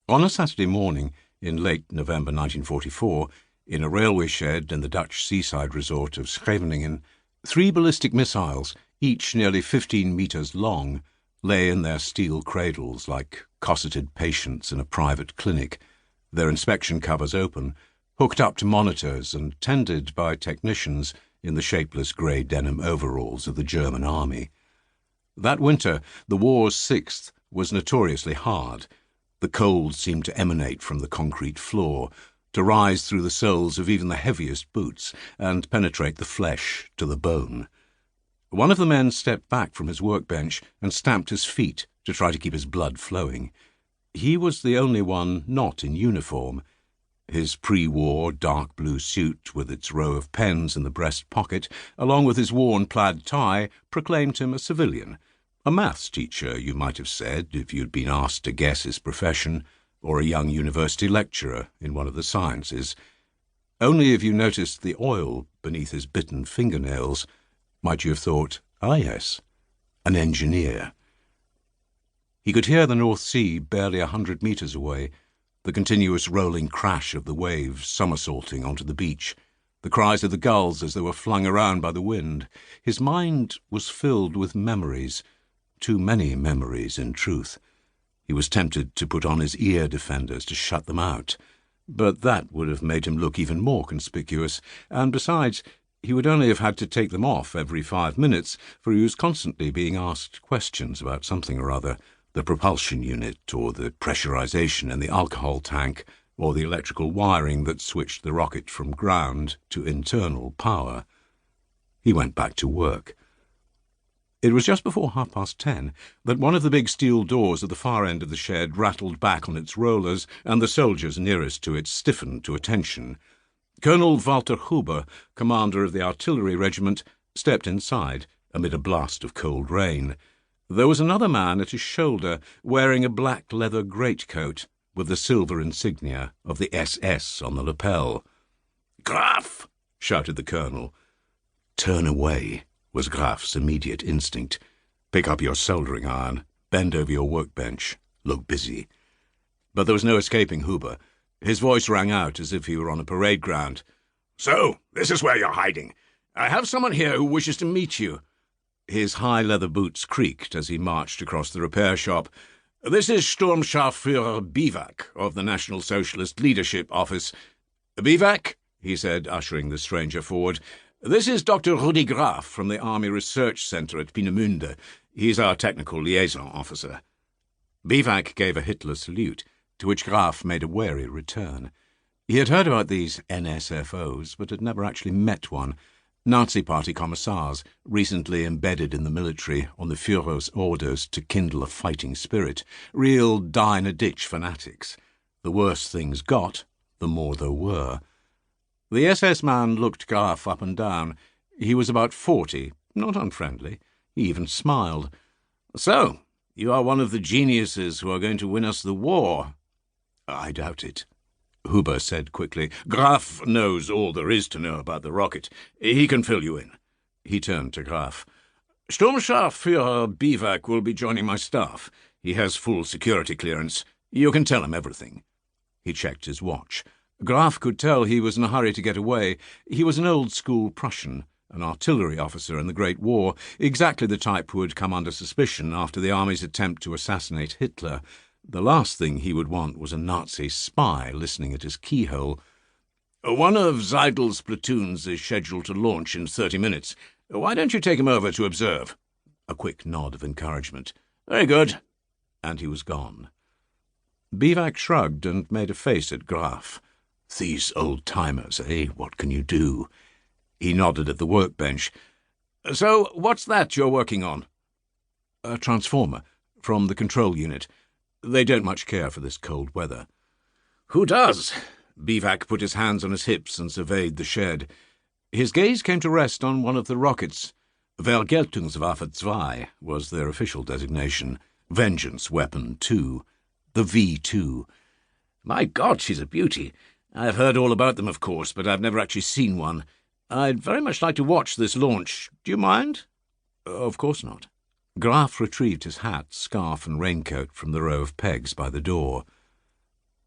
On a Saturday morning in late November 1944, in a railway shed in the Dutch seaside resort of Scheveningen, 3 ballistic missiles, each nearly 15 metres long, lay in their steel cradles like cosseted patients in a private clinic, their inspection covers open, hooked up to monitors and tended by technicians in the shapeless grey denim overalls of the German army. That winter, the war's 6th was notoriously hard. The cold seemed to emanate from the concrete floor, to rise through the soles of even the heaviest boots and penetrate the flesh to the bone. One of the men stepped back from his workbench and stamped his feet to try to keep his blood flowing. He was the only one not in uniform. His pre-war dark blue suit with its row of pens in the breast pocket, along with his worn plaid tie, proclaimed him a civilian. A maths teacher, you might have said, if you'd been asked to guess his profession, or a young university lecturer in one of the sciences. Only if you noticed the oil beneath his bitten fingernails might you have thought, yes, an engineer. He could hear the North Sea barely 100 metres away, the continuous rolling crash of the waves somersaulting onto the beach, the cries of the gulls as they were flung around by the wind. His mind was filled with memories, too many memories in truth. He was tempted to put on his ear defenders to shut them out, but that would have made him look even more conspicuous, and besides, he would only have had to take them off every 5 minutes, for he was constantly being asked questions about something or other, the propulsion unit, or the pressurization in the alcohol tank, or the electrical wiring that switched the rocket from ground to internal power. He went back to work. It was just before 10:30 that one of the big steel doors at the far end of the shed rattled back on its rollers, and the soldiers nearest to it stiffened to attention. Colonel Walter Huber, commander of the artillery regiment, stepped inside amid a blast of cold rain. There was another man at his shoulder, wearing a black leather greatcoat with the silver insignia of the SS on the lapel. "Graf!" shouted the colonel. "Turn away," was Graf's immediate instinct. "Pick up your soldering iron, bend over your workbench, look busy." But there was no escaping Huber. His voice rang out as if he were on a parade ground. "So, this is where you're hiding. I have someone here who wishes to meet you." His high leather boots creaked as he marched across the repair shop. "This is Sturmscharführer Biwak of the National Socialist Leadership Office. Biwak," he said, ushering the stranger forward, "this is Dr. Rudi Graf from the Army Research Centre at Peenemünde. He's our technical liaison officer." Biwak gave a Hitler salute, to which Graf made a wary return. He had heard about these NSFOs, but had never actually met one. Nazi Party commissars, recently embedded in the military on the Führer's orders to kindle a fighting spirit, real die-in-a-ditch fanatics. The worse things got, the more there were. The SS man looked Graf up and down. He was about 40, not unfriendly. He even smiled. "So, you are one of the geniuses who are going to win us the war." "I doubt it," Huber said quickly. "Graf knows all there is to know about the rocket. He can fill you in." He turned to Graf. "Sturmscharführer Biwak will be joining my staff. He has full security clearance. You can tell him everything." He checked his watch. Graf could tell he was in a hurry to get away. He was an old-school Prussian, an artillery officer in the Great War, exactly the type who had come under suspicion after the army's attempt to assassinate Hitler. The last thing he would want was a Nazi spy listening at his keyhole. "One of Seidel's platoons is scheduled to launch in 30 minutes. Why don't you take him over to observe?" A quick nod of encouragement. "Very good." And he was gone. Biwak shrugged and made a face at Graf. "These old-timers, eh? What can you do?" He nodded at the workbench. "So, what's that you're working on?" "A transformer, from the control unit. They don't much care for this cold weather." "Who does?" Biwak put his hands on his hips and surveyed the shed. His gaze came to rest on one of the rockets. Vergeltungswaffe 2 was their official designation. Vengeance Weapon 2. The V2. "My God, she's a beauty. I've heard all about them, of course, but I've never actually seen one. I'd very much like to watch this launch. Do you mind?" "Of course not." Graf retrieved his hat, scarf and raincoat from the row of pegs by the door.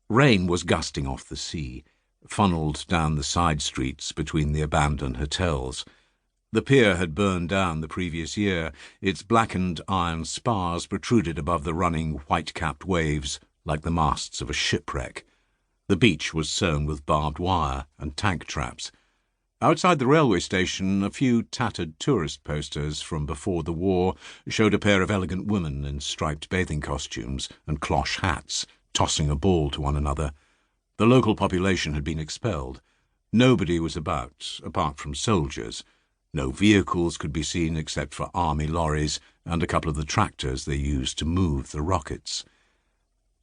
Rain was gusting off the sea, funneled down the side streets between the abandoned hotels. The pier had burned down the previous year. Its blackened iron spars protruded above the running white-capped waves like the masts of a shipwreck. The beach was sown with barbed wire and tank traps. Outside the railway station, a few tattered tourist posters from before the war showed a pair of elegant women in striped bathing costumes and cloche hats, tossing a ball to one another. The local population had been expelled. Nobody was about, apart from soldiers. No vehicles could be seen except for army lorries and a couple of the tractors they used to move the rockets.